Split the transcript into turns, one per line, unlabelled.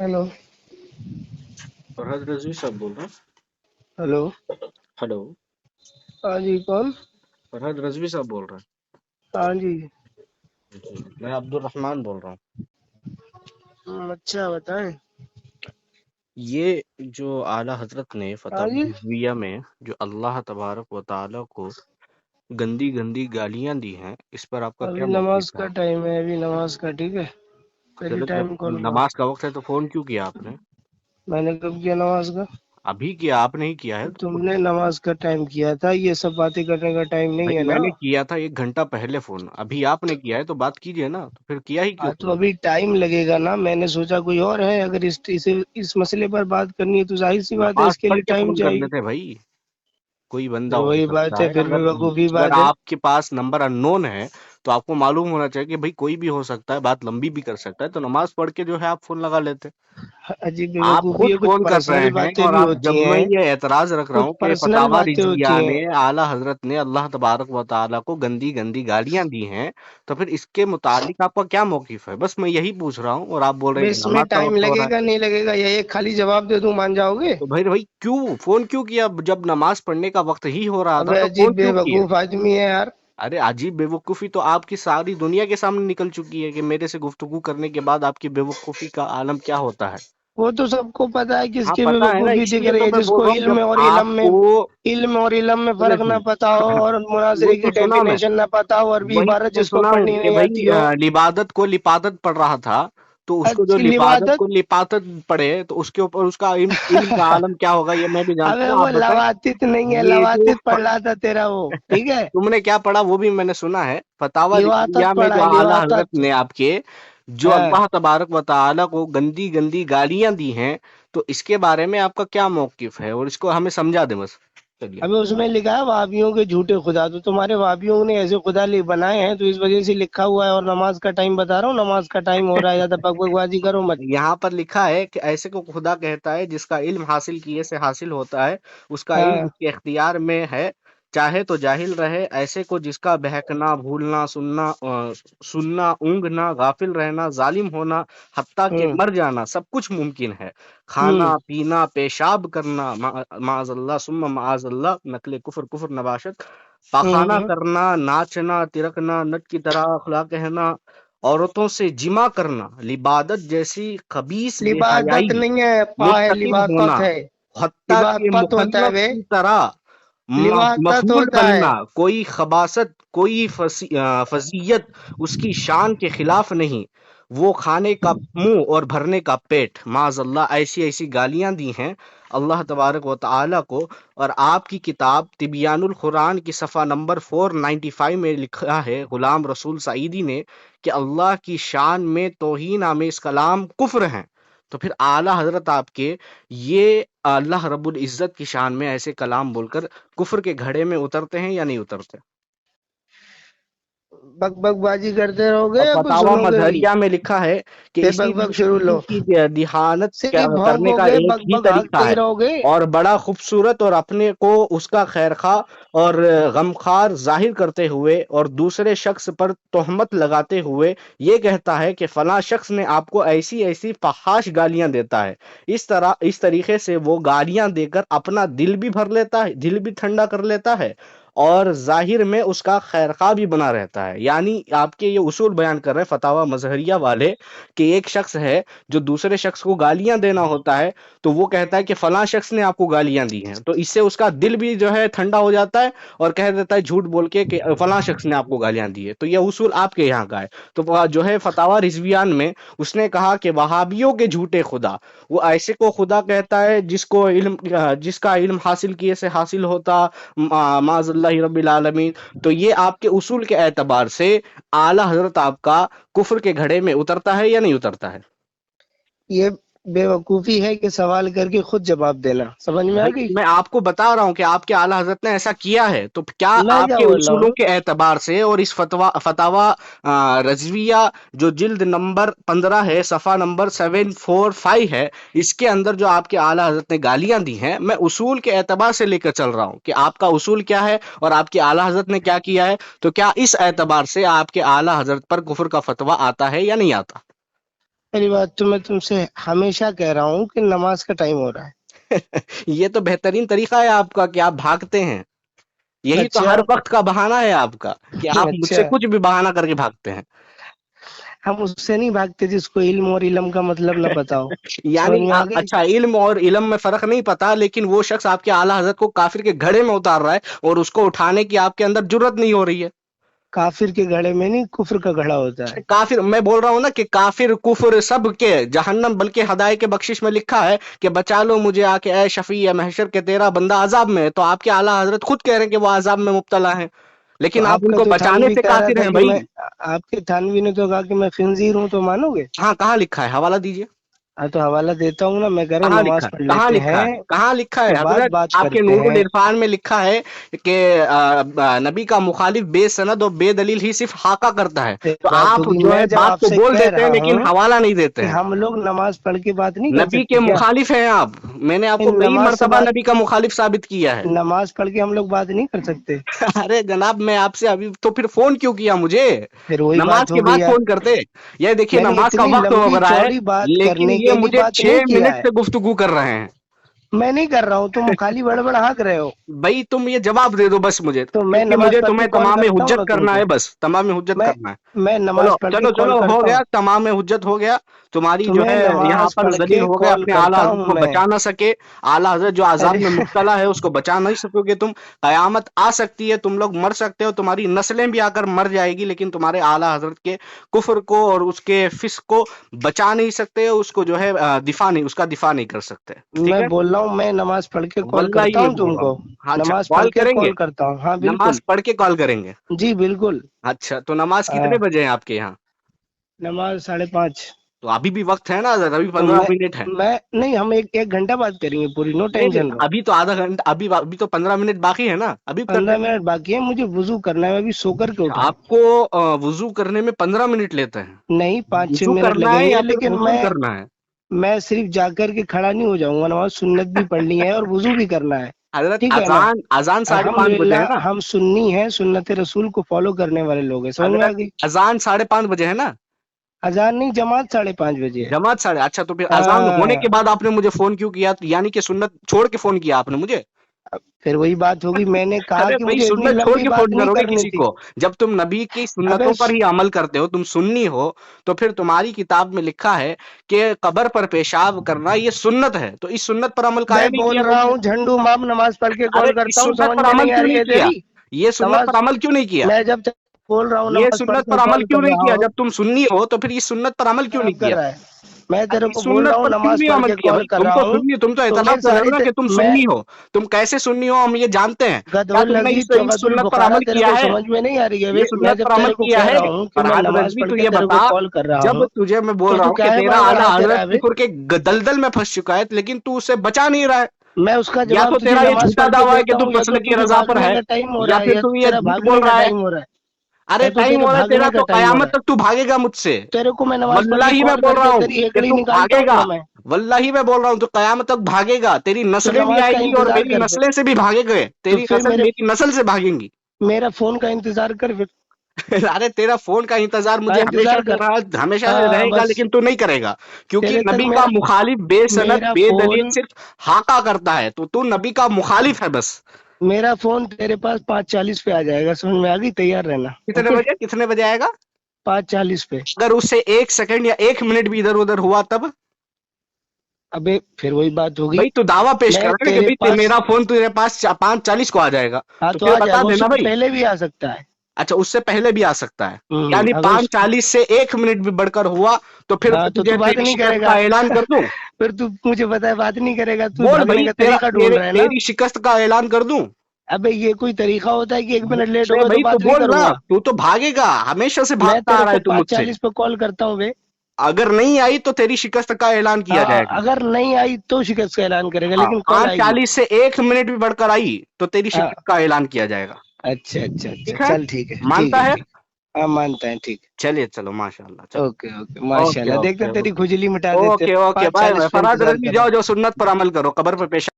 Hello.
Farhad Razvi साहब बोल रहे
हेलो।
हैं। हेलो।
हाँ जी, कौन?
फरहद रजवी साहब बोल रहे
हाँ जी।
हैं जी। मैं अब्दुल रहमान बोल रहा हूँ।
अच्छा, बताएं।
ये जो आला हजरत ने
हाँ
फतवा
जी।
रिजविया में जो अल्लाह तबारक व ताला को गंदी गंदी गालियां दी हैं, इस पर आपका
अभी
क्या
नमाज
मौक़िफ़
का
है?
टाइम है, अभी नमाज का, ठीक है। पहले
चलो, जब
टाइम खोल लो।
नमाज का वक्त है तो फोन क्यों किया आपने?
मैंने कब किया नमाज का?
अभी किया, आपने ही किया है
तो
तो।
तुमने नमाज का टाइम किया था, ये सब बातें करने का टाइम नहीं है
भाई
ना।
मैंने किया था 1 घंटा पहले फोन, अभी आपने किया है तो बात कीजिए ना, तो फिर किया ही क्यों
हाँ, तो
फोन?
अभी टाइम लगेगा ना। मैंने सोचा कोई और है, अगर इस मसले पर बात करनी है तो जाहिर सी बात है,
नमाज
इसके
पढ़
लिए
के
टाइम
फोन कर
चाहिए।
लेते भाई। कोई बंदा
फिर
हो
वही बात
सकता
है,
है,
फिर
अगर
बेवकूफ़ी
अगर
बात है।
आपके पास नंबर अननोन है तो आपको मालूम होना चाहिए कि भाई कोई भी हो सकता है, बात लंबी भी कर सकता है, तो नमाज पढ़ के जो है आप फोन लगा लेते।
अजीब
आप
बेवकूफ़ी
खुद
है, कुछ
फोन कर रहे
पर्सनल
हैं
बातें
और
भी
आप,
होती
जब मैं
हैं।
ये एतराज रख रहा
कुछ
हूँ कि
पर्सनल
फतावा
बातें होती
रिजविया
हैं।
में आला हजरत ने अल्लाह तबारक व ताला को गंदी गंदी गालियां दी हैं, तो फिर इसके मुतालिक आपका क्या मौकिफ है? बस मैं यही पूछ रहा हूँ, और आप बोल रहे
अब
हैं कि
इसमें
नमाज का
टाइम
वक्त हो रहा है।
लगेगा नहीं लगेगा, या एक खाली जवाब दे दूं मान जाओगे?
तो भाई क्यों फोन क्यों किया? जब नमाज पढ़ने का वक्त ही हो रहा था
अबे
तो फोन
अजीब
क्यों किया?
बेवकूफ आदमी है यार।
अरे अजीब बेवकूफ़ी तो आपकी सारी दुनिया के सामने निकल चुकी है कि मेरे से गुफ्तगू करने के बाद आपकी बेवकूफ़ी का आलम क्या होता है।
वो तो सबको पता है
हाँ,
किसकी
पता है ना,
बेवकूफी दिख
इसीलिए
रही
तो
है,
मैं बोल
जिसको
रहा हूँ, जब आपको
इल्म और इलम में
सुने
फर्क ना
सुने
पता हो, और
वो
मुनाजरे की
तो सुना मैं,
डेफिनेशन ना पता हो, अरबी
वही
इबारत
तो
जिसको
सुना हूँ
पढ़नी
कि
नहीं
भाई
आती हो।
लिबादत को लिपादत पढ़ रहा था, तो उसको जो
अच्छी
लिबादत
लिवादत।
को लिपादत पढ़े तो उसके ऊपर उसका इल्म इल्म का आलम क्या होगा, ये मैं भी जानता
अबे
हूँ,
वो
आप बताएं।
लवातित नहीं है,
ये जो
लवातित पढ़ रहा था तेरा वो, ठीक है।
तुमने क्या पढ़ा वो भी मैंने सुना है, फतावा
लिवातत
रिजविया में
पढ़ा
जो
है,
आला हजरत
लिवातत।
ने आपके जो
हाँ।
अल्लाह तबारक व ताला को गंदी गंदी गालियां दी हैं, तो इसके बारे में आपका क्या मौकिफ है, और इसको हमें समझा दे बस। चलिए।
अबे उसमें लिखा है वाहाबियों के झूठे खुदा, तो तुम्हारे वाहाबियों ने ऐसे खुदा बनाए हैं, तो इस वजह से लिखा हुआ है। और नमाज का टाइम बता रहा हूँ, नमाज का टाइम हो रहा है, ज्यादा बकबकबाजी करो मत।
यहाँ पर लिखा है कि ऐसे को खुदा कहता है जिसका इल्म हासिल किए से हासिल होता है, उसका इल्म
हाँ।
उसके इख्तियार में है, चाहे तो जाहिल रहे। ऐसे को जिसका बहकना, भूलना, सुनना, ऊँघना, गाफिल रहना, जालिम होना, हत्ता के
हम्म।
मर जाना, सब कुछ मुमकिन है।
हम्म।
खाना पीना पेशाब करना, माजल्ला सुम्मा माजल्ला, नकले कुफर कुफर नबाशत, पाखाना
हम्म।
करना, नाचना, तिरकना, नट की तरह अखला कहना, औरतों से जिमा करना, लिबादत जैसी खबीस
लिबादत
बेहयाई,
नहीं है, पा है,
मुर्तकिब होना,
लिबाकत है।
हत्ता के
लिबाकत होता है
मुखन्नस
बे।
की तरह
लिबाकत
मफूल
होता है।
बनना, कोई खबासत, कोई फजीयत उसकी शान के खिलाफ नहीं। वो खाने का मुंह और भरने का पेट, माजल्ला, ऐसी ऐसी गालियां दी हैं अल्लाह तबारक व ताला को। और आपकी किताब तिबियानुल कुरान की सफ़ा नंबर 495 में लिखा है गुलाम रसूल सईदी ने कि अल्लाह की शान में तौहीन आमेज कलाम कुफ्र हैं। तो फिर आला हजरत आपके ये अल्लाह रब्बुल इज्जत की शान में ऐसे कलाम बोलकर कुफ्र के घड़े में उतरते हैं या नहीं उतरते?
बकबकबाजी करते रहोगे
और
या कुछ
फतावा
सुनोगे भी?
मजहरिया में लिखा है कि
फिर
इसी
बकबक शुरू लो।
की दिहानत
सिर्फ
करने का
भौंकोगे,
एक ही
बकबक
तरीका
हाँकते ही
है,
रहोगे।
और बड़ा खूबसूरत और अपने को उसका खैरखा और गमखार जाहिर करते हुए और दूसरे शख्स पर तोहमत लगाते हुए ये कहता है कि फला शख्स ने आपको ऐसी ऐसी फहाश गालियां देता है। इस तरीके से वो गालियां देकर अपना दिल भी भर लेता है, दिल भी ठंडा कर लेता है, और जाहिर में उसका खैरखा भी बना रहता है। यानी आपके ये उसूल बयान कर रहे हैं फतावा मजहरिया वाले कि एक शख्स है जो दूसरे शख्स को गालियां देना होता है, तो वो कहता है कि फलां शख्स ने आपको गालियां दी हैं, तो इससे उसका दिल भी जो है ठंडा हो जाता है, और कह देता है झूठ बोल के कि फलां शख्स ने आपको गालियां दी है। तो ये उसूल आपके यहाँ का है। तो जो है फतावा रिजवियान में उसने कहा कि वहाबियों के झूठे खुदा, वो ऐसे को खुदा कहता है जिसका इल्म हासिल किए से हासिल होता, माज़ल्लाहि रब्बिल आलमीन। तो ये आपके उसूल के एतबार से आला हजरत आपका कुफ्र के घड़े में उतरता है या नहीं उतरता है?
ये बेवकूफी है कि सवाल करके खुद जवाब देना, समझ में आ
भाई
गई?
मैं आपको बता रहा हूं कि आपके आला हजरत ने ऐसा किया है, तो क्या
मैं क्या
आपके
बोल रहा
उसूलों
हूँ?
के एतबार से और इस फतावा रजविया जो जिल्द नंबर 15 है, सफ़ा नंबर 745 है, इसके अंदर जो आपके आला हजरत ने गालियां दी हैं, मैं उसूल के एतबार से लेकर चल रहा हूं कि आपका उसूल क्या है और आपके आला हजरत ने क्या किया है। तो क्या इस एतबार से आपके आला हजरत पर कुफर का फतवा आता है या नहीं आता?
पहली बात तो मैं तुमसे हमेशा कह रहा हूँ कि नमाज का टाइम हो रहा है।
ये तो बेहतरीन तरीका है आपका कि आप भागते हैं। यही तो
अच्छा।
हर वक्त का बहाना है आपका कि आप मुझसे
अच्छा,
कुछ भी बहाना करके भागते हैं।
हम उससे नहीं भागते जिसको इल्म और इलम का मतलब न पता हो। समझ
यानी
में आ गई?
अच्छा, इल्म और इलम में फर्क नहीं पता, लेकिन वो शख्स आपके आला हजरत को काफिर के घड़े में उतार रहा है और उसको उठाने की आपके अंदर जुर्रत नहीं हो रही है।
काफिर के घड़े में नहीं, कुफर का घड़ा होता है।
काफिर, मैं बोल रहा हूं ना कि काफिर कुफर सब के जहन्नम, बल्कि हदायत के बख्शिश में लिखा है कि बचा लो मुझे आके ए शफी या महशर के तेरा बंदा अजाब में है। तो आपके आला हजरत खुद कह रहे हैं कि वो अजाब में मुब्तला है,
तो
लेकिन आप
आपका
उनको
तो
बचाने
थानवी
से
कह रहा
काफिर
था
हैं
कि
भाई।
मैं, आपके थानवी ने तो कहा कि मैं खिंजीर हूँ, तो मानोगे?
हाँ, कहाँ लिखा है? हवाला दीजिए।
हाँ तो हवाला देता हूँ ना, मैं कह रहा हूँ
कहाँ लिखा
नमाज
है?
पढ़
कहाँ
लेते
लिखा है?
हैं
कहाँ लिखा है
तो बात
हजरत?
बात
आपके
करते
नूरुल
हैं।
इरफान में लिखा है कि नबी का मुखालिफ बेसनद और बेदलील ही सिर्फ हाका करता है।
एक
तो
बात
आप
होगी,
जो है
मैं जब
बात तो
आपसे
बोल
कह
देते हैं
रहा
लेकिन
हूँ
हवाला नहीं देते
कि
हैं।
हम लोग नमाज पढ़ के बात नहीं कर
नबी के
सकते क्या?
मुखालिफ हैं आप। मैंने आपको
इन
कई
नमाज से
मर्तबा
बात,
नबी का मुखालिफ साबित किया है।
नमाज पढ़ के हम लोग बात नहीं कर सकते?
अरे जनाब, मैं आपसे अभी तो फिर फोन क्यों किया मुझे?
फिर वही
नमाज
बात
के
हो गई
बाद
यार।
फोन करते। ये देखिए
मैंने
नमाज का
इतनी
वक्त हो
लंबी
रहा है,
चौड़ी बात
लेकिन
करने
ये
के लिए
मुझे
बात नहीं
6 मिनट
किया है।
से गुफ्तगू कर रहे हैं।
मैं नहीं कर रहा हूँ, तुम खाली बड़बड़ हाँक रहे हो।
भाई तुम ये जवाब दे दो बस मुझे,
तो मैं
क्योंकि
नमाज
मुझे
पढ़ के
तुम्हें
कॉल
तमाम
करता हूँ
हुज्जत
ना
करना है,
तुमको।
बस तमाम हुज्जत
मैं
करना है।
मैं
चलो
नमाज पढ़ के
चलो
कॉल
चलो, हो
करता
गया,
हूँ।
तमाम हुज्जत हो गया। तुम्हारी जो
तुम्हें
है यहाँ
नमाज
पर
पढ़
जलील
के
हो गए,
कॉल
अपने आला
करता
हजरत
हूँ
को
मैं।
बचा ना सके। आला हजरत जो
अरे
आजाब में मुब्तला है उसको बचा नहीं सकोगे तुम। कयामत आ सकती है, तुम लोग मर सकते हो, तुम्हारी नस्लें भी आकर मर जाएगी, लेकिन तुम्हारे आला हजरत के कुफर को और उसके फिस्क को बचा नहीं सकते, उसको जो है दिफा नहीं, उसका दिफा नहीं कर सकते। ठीक
मैं
है?
बोल रहा हूँ, मैं नमाज पढ़ के कॉल
वल्लाही
करता
मैं
हूँ
बोल रहा
तुमको।
हूँ। हाँ, अच्छा,
नमाज पढ़
कॉल
के
करेंगे?
कॉल करता हूँ, हाँ
नमाज
बिल्कुल।
पढ़ के कॉल करेंगे?
जी बिल्कुल।
अच्छा, तो नमाज कितने
हाँ,
बजे है आपके यहाँ?
नमाज 5:30।
तो अभी भी वक्त है ना, अभी
तो
15 मिनट है।
मैं नहीं, हम एक एक घंटा बात करेंगे पूरी, नो
नहीं नहीं,
टेंशन लो।
अभी तो आधा घंटा, अभी अभी तो 15 मिनट बाकी है ना, अभी कर
15 मिनट
लेते
बाकी है, मुझे वुजू करना है, मैं अभी सो करके
हैं।
उठा हूँ।
आपको वुजू करने में 15 मिनट लेते हैं?
नहीं, 5-6
वुजू
मिनट
करना है
लगेंगे,
या फिर
लेकिन
गुस्ल करना है?
मैं सिर्फ जाकर के खड़ा नहीं हो जाऊंगा, नमाज सुन्नत भी पढ़नी है और वुजू भी करना है।
हजरत
ठीक है ना?
अजान अजान 5:30 बजे है
अल्हम्दुलिल्लाह,
ना?
हम सुन्नी हैं, सुन्नत रसूल को फॉलो करने वाले लोग हैं। समझ में आ
हजरत
गई?
अजान 5:30 बजे है ना?
अजान नहीं, जमात 5:30 है।
जमात साढ़े, अच्छा, तो फिर अजान होने के
हाँ,
बाद आपने मुझे फोन क्यों किया? यानी कि सुन्नत छोड़ के फोन किया आपने मुझे?
फिर वही बात होगी, मैंने कहा
अरे
कि
भाई,
मुझे इतनी
सुन्नत छोड़
लंबी
के
बात
फोन
नहीं
करोगे
करनी
किसी
थी।
को? जब तुम नबी की
अबे
सुन्नतों पर ही अमल करते हो, तुम सुन्नी हो, तो फिर तुम्हारी किताब में लिखा है कि कब्र पर पेशाब करना ये सुन्नत है, तो इस सुन्नत पर अमल काहे
मैं
नहीं
बोल
किया
रहा
तुमने?
हूँ झंडू माम, नमाज पढ़ के
अरे
कॉल
इस
करता हूँ,
सुन्नत
समझ
पर
में
अमल
नहीं आ
क्यों
रही
नहीं
है
किया?
तेरी?
ये सुन्नत
नमाज,
पर अमल क्यों नहीं किया?
मैं जब तक बोल रहा हूँ
ये
नमाज पढ़
सुन्नत
के
पर अमल
कॉल
क्यों
कर
नहीं
रहा
किया?
हूँ।
जब तुम सुन्नी हो तो फिर इस सुन्नत पर अमल क्यों
खराब
नहीं
कर
किया?
रहा है। मैं तेरे
अरे
को
इस
बोल रहा
सुन्नत
हूँ
पर क्यों
नमाज
नहीं
पढ़
अमल
के
किया
कॉल
भाई?
कर
तुम
रहा
तो
हूँ।
सुन्नी, तुम तो
तो
इतराफ
मेरे
कर रहे हो
सारे
ना कि तुम
मैं
सुन्नी हो। तुम कैसे सुन्नी हो हम ये जानते हैं। क्या
गदहुल
तुमने
लजीज
इस
चौबतुल
सुन्नत पर
बुखारा,
अमल
तेरे
किया
को
है?
समझ में नहीं आ रही है
ये
बे? मैं
सुन्नत
जब
पर अमल
तेरे को
किया
कह
है?
रहा हूँ कि मैं
फरहाद
नमाज
रजवी,
पढ़
तू
के
ये
तेरे को
बता,
कॉल कर रहा
जब
हूँ,
तुझे मैं बोल
तो
रहा
तू
हूँ कि
क्या है
तेरा
बड़बड़
आला
हाते रहा
हजरत
है बे?
कुफर के दलदल में फंस चुका है, लेकिन तू उसे बचा नहीं रहा है।
मैं उसका
या
जवाब
तो
तुझे
तेरा ये
नमाज
झूठा
पढ़ के
दावा है कि
देता
तू
हूँ, या तो
मसले की
तुझे
रजा पर
भागने
है,
का टाइम हो रहा
या
है,
फिर
या
तू ये
तेरा
झूठ
भागने
बोल
का
रहा है।
टाइम हो रहा है,
अरे
या तो
टाइम
तेरे
हो रहा है
भागने
तेरा,
का
तो
टाइम हो
कयामत
रहा है।
तक तू भागेगा मुझसे।
तेरे को मैं नमाज पढ़ के
वल्लाही मैं
कॉल
बोल रहा
करके
हूँ
तेरी
कि
एकड़ी
तू
निकालता हूँ
भागेगा।
क्या मैं?
वल्लाही मैं बोल रहा हूँ, तू कयामत तक भागेगा, तेरी
तो
नस्लें भी
नमाज का
आएंगी और
इंतजार
मेरी
कर फिर।
नस्लें से भी भागेंगे,
तो
तेरी
फिर
नस्ल मेरी नस्ल से भागेंगी।
मेरा फोन का इंतजार कर फिर।
अरे तेरा फोन का इंतजार
हाँ,
मुझे हमेशा
इंतजार
से
कर।
रहा, हमेशा से
हाँ
रहेगा,
बस,
लेकिन तू नहीं करेगा, क्योंकि
तेरे तक
नबी का
मेरा
मुखालिफ बेसनद
मेरा
बेदलील
फोन
सिर्फ हाका करता है, तो तू नबी का मुखालिफ है बस।
मेरा फोन तेरे पास 5:40 पे आ जाएगा, समझ में आ गई? तैयार रहना,
कितने
ओके?
बजे, कितने बजे आएगा?
5:40 पे।
अगर उससे 1 सेकंड या 1 मिनट भी इधर उधर हुआ तब?
अबे फिर वही बात होगी।
भाई तू दावा पेश कर
मैं
रहा है कि
तेरे
भाई
पास,
मेरा फोन तेरे पास 5:40 को आ जाएगा,
हाँ
तो
तो
फिर
आ
बता
जाएगा, उससे
देना
तो
भाई।
पहले भी आ सकता है।
अच्छा, उससे पहले भी आ सकता है? यानी
अगर
पाँच
उस,
चालीस से 1 मिनट भी बढ़कर हुआ तो फिर
हाँ
मैं
तो तू
तुझे
बात
तेरी
नहीं
शिकस्त का
करेगा।
ऐलान कर दूं?
फिर तू मुझे पता है बात नहीं करेगा, तू
बोल
भागने
भाई,
का
तेरा
तरीका ढूंढ
तेरे
रहा है ना।
तेरी शिकस्त का ऐलान कर दूं?
अबे ये कोई तरीका होता है कि 1 मिनट लेट हो
अरे
गया तो
भाई, तू
बात नहीं
बोल ना,
करूंगा?
तू तो भागेगा, हमेशा से
मैं
भागता आ
तेरे
रहा
को
है तू
पाँच
मुझसे।
चालीस पे कॉल करता हूँ बे।
अगर नहीं आई तो तेरी शिकस्त का ऐलान किया
हाँ,
जाएगा।
अगर नहीं आई तो शिकस्त का ऐलान करेगा,
हाँ,
लेकिन कॉल
पाँच
आएगी।
चालीस से 1 मिनट भी बढ़कर आई तो तेरी
हाँ,
शिकस्त का ऐलान किया जाएगा।
अच्छा अच्छा अच्छा,
ठीक है?
चल ठीक है, ठीक
मानता
है,
है?
ठीक। हाँ मानता है, ठीक।
चलिए, चलो, माशाल्लाह, चलो।
ओके ओके,
ओके
माशाल्लाह, देखते
ओके
तेरी
ओके
खुजली मिटा देते।
ओके ओके,
पाँच
बाय बाय।
चालीस पे
फरहाद
इंतजार
रजवी,
कर रहा
जाओ
हूँ।
जो सुन्नत पर अमल करो, कब्र पे पेश